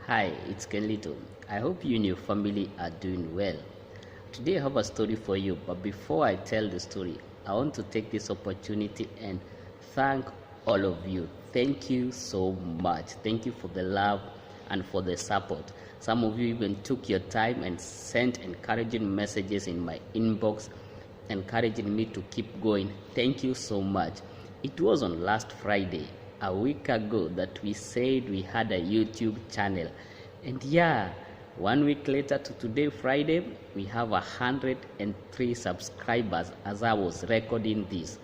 Hi, it's Kennlitoe. I hope you and your family are doing well. Today I have a story for you, but before I tell the story, I want to take this opportunity and thank all of you. Thank you so much. Thank you for the love and for the support. Some of you even took your time and sent encouraging messages in my inbox, encouraging me to keep going. Thank you so much. It was on last Friday, a week ago, that we said we had a YouTube channel. And yeah, 1 week later to today, Friday, we have 103 subscribers as I was recording this.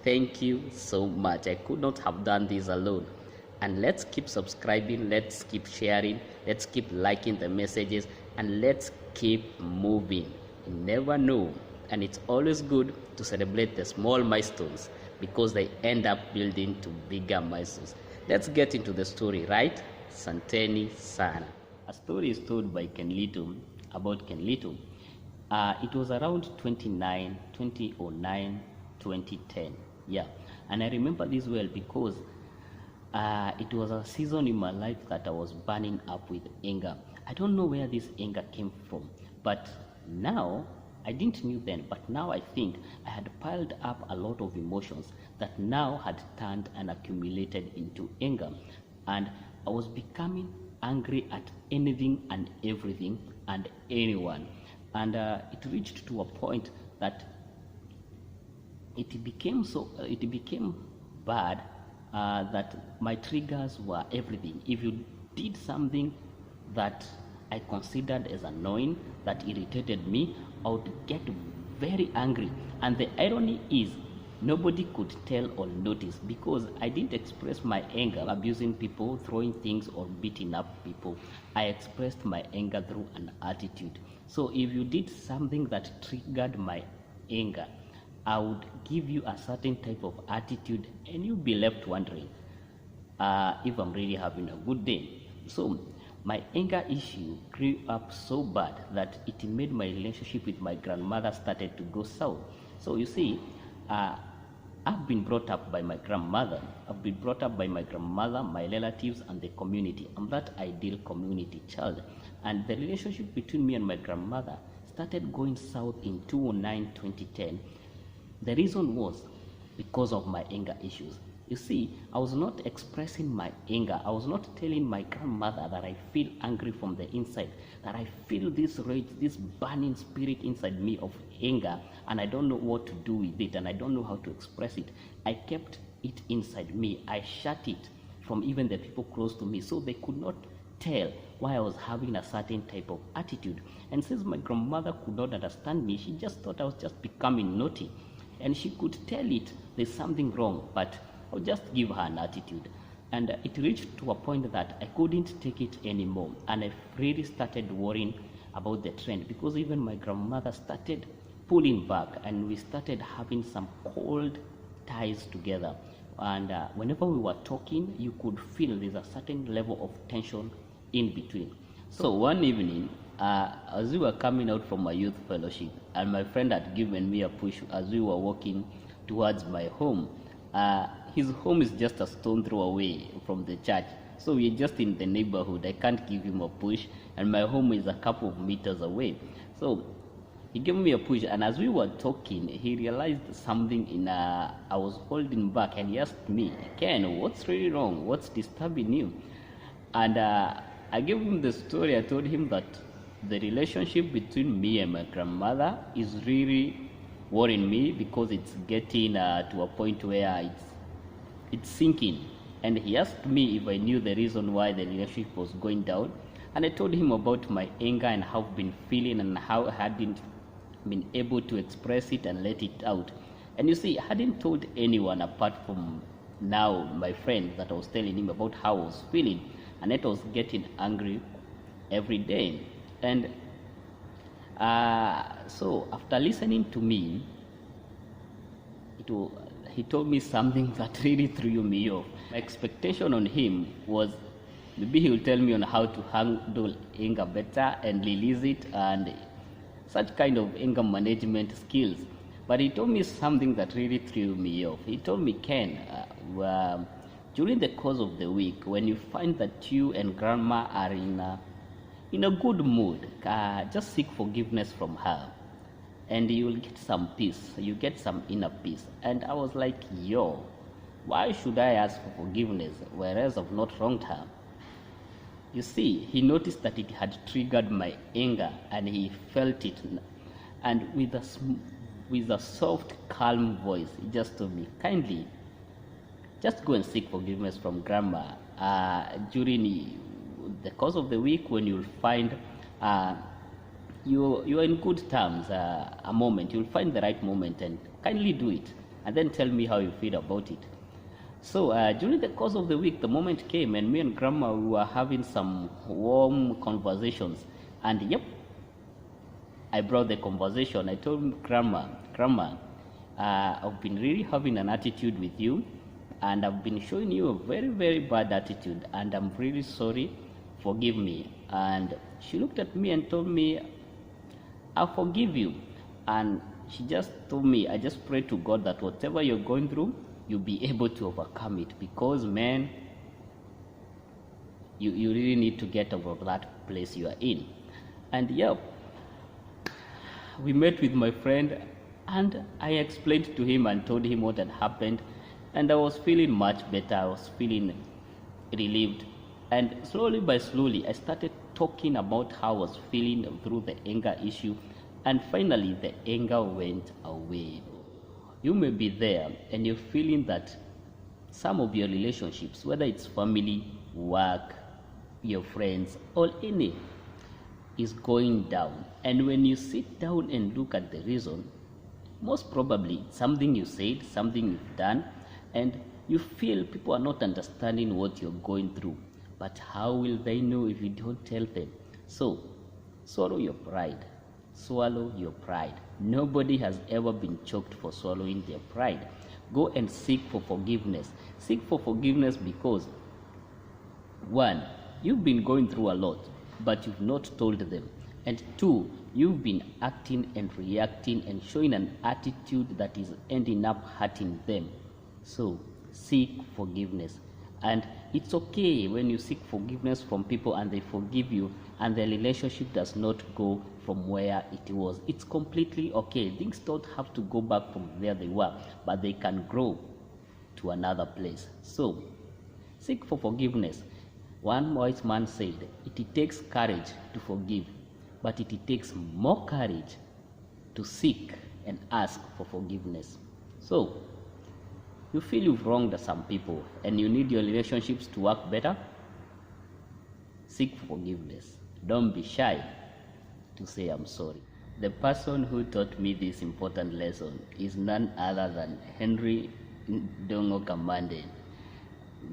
Thank you so much. I could not have done this alone. And let's keep subscribing, let's keep sharing, let's keep liking the messages, and let's keep moving. You never know. And it's always good to celebrate the small milestones because they end up building to bigger milestones. Let's get into the story, right? Santeni sana. A story is told by Kennlitoe about Kennlitoe. It was around 2009, 2010. Yeah, and I remember this well because it was a season in my life that I was burning up with anger. I don't know where this anger came from, but now I didn't knew then, but now I think I had piled up a lot of emotions that now had turned and accumulated into anger, and I was becoming angry at anything and everything and anyone, and it reached to a point that it became bad that my triggers were everything. If you did something that I considered as annoying, that irritated me, I would get very angry. And the irony is, nobody could tell or notice because I didn't express my anger abusing people, throwing things, or beating up people. I expressed my anger through an attitude. So if you did something that triggered my anger, I would give you a certain type of attitude and you'll be left wondering if I'm really having a good day. So my anger issue grew up so bad that it made my relationship with my grandmother started to go south. So you see, I've been brought up by my grandmother. I've been brought up by my grandmother, my relatives, and the community. I'm that ideal community child. And the relationship between me and my grandmother started going south in 2009, 2010. The reason was because of my anger issues. You see, I was not expressing my anger. I was not telling my grandmother that I feel angry from the inside, that I feel this rage, this burning spirit inside me of anger, and I don't know what to do with it, and I don't know how to express it. I kept it inside me. I shut it from even the people close to me, so they could not tell why I was having a certain type of attitude. And since my grandmother could not understand me, she just thought I was just becoming naughty. And she could tell it there's something wrong, but I'll just give her an attitude. And it reached to a point that I couldn't take it anymore, and I really started worrying about the trend because even my grandmother started pulling back and we started having some cold ties together. And whenever we were talking, you could feel there's a certain level of tension in between. So one evening, as we were coming out from my youth fellowship, and my friend had given me a push as we were walking towards my home. His home is just a stone throw away from the church, so we're just in the neighborhood. I can't give him a push, and my home is a couple of meters away. So he gave me a push, and as we were talking, he realized something I was holding back, and he asked me, "Ken, what's really wrong? What's disturbing you?" And I gave him the story. I told him that the relationship between me and my grandmother is really worrying me because it's getting to a point where it's sinking. And he asked me if I knew the reason why the relationship was going down. And I told him about my anger and how I've been feeling and how I hadn't been able to express it and let it out. And you see, I hadn't told anyone apart from now my friend that I was telling him about how I was feeling. And I was getting angry every day. And so after listening to me, he told me something that really threw me off. My expectation on him was maybe he will tell me on how to handle anger better and release it and such kind of anger management skills. But he told me something that really threw me off. He told me, "Ken, during the course of the week, when you find that you and grandma are in a good mood, just seek forgiveness from her, and you will get some peace. You get some inner peace. And I was like, yo, why should I ask for forgiveness whereas I've not wronged her? You see, he noticed that it had triggered my anger, and he felt it. And with a soft, calm voice, he just told me, kindly, just go and seek forgiveness from grandma. During the course of the week, when you'll find you're in good terms, a moment, you'll find the right moment, and kindly do it, and then tell me how you feel about it. So during the course of the week, the moment came, and me and grandma, we were having some warm conversations. And yep, I brought the conversation. I told grandma, I've been really having an attitude with you, and I've been showing you a very, very bad attitude, and I'm really sorry. Forgive me. And she looked at me and told me, I forgive you. And she just told me, I just pray to God that whatever you're going through, you'll be able to overcome it, because man, you really need to get out of that place you are in. And yeah, we met with my friend, and I explained to him and told him what had happened, and I was feeling much better. I was feeling relieved, and slowly by slowly I started talking about how I was feeling through the anger issue, and finally the anger went away. You may be there and you're feeling that some of your relationships, whether it's family, work, your friends, or any, is going down. And when you sit down and look at the reason, most probably something you said, something you've done, and you feel people are not understanding what you're going through. But how will they know if you don't tell them? So, swallow your pride. Swallow your pride. Nobody has ever been choked for swallowing their pride. Go and seek for forgiveness. Seek for forgiveness because, one, you've been going through a lot, but you've not told them. And two, you've been acting and reacting and showing an attitude that is ending up hurting them. So, seek forgiveness. And it's okay when you seek forgiveness from people and they forgive you and the relationship does not go from where it was. It's completely okay. Things don't have to go back from where they were, but they can grow to another place. So, seek for forgiveness. One wise man said, it takes courage to forgive, but it takes more courage to seek and ask for forgiveness. So, you feel you've wronged some people and you need your relationships to work better? Seek forgiveness. Don't be shy to say I'm sorry. The person who taught me this important lesson is none other than Henry Dongo Kamande.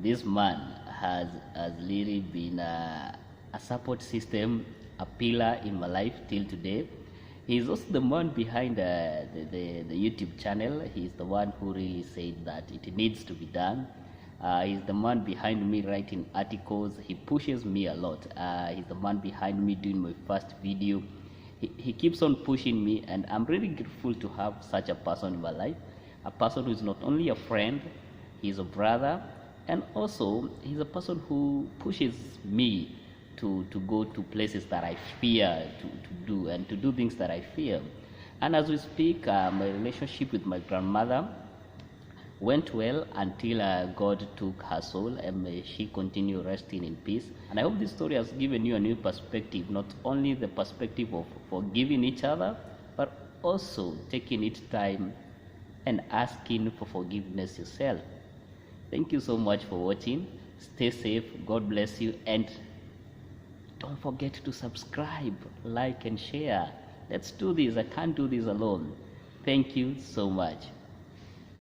This man has really been a support system, a pillar in my life till today. He's also the man behind the YouTube channel. He's the one who really said that it needs to be done. He's the man behind me writing articles. He pushes me a lot. He's the man behind me doing my first video. He keeps on pushing me, and I'm really grateful to have such a person in my life. A person who is not only a friend, he's a brother, and also he's a person who pushes me to go to places that I fear to do, and to do things that I fear. And as we speak, my relationship with my grandmother went well until God took her soul, and may she continue resting in peace. And I hope this story has given you a new perspective, not only the perspective of forgiving each other, but also taking it time and asking for forgiveness yourself. Thank you so much for watching. Stay safe. God bless you, and don't forget to subscribe, like, and share. Let's do this. I can't do this alone. Thank you so much.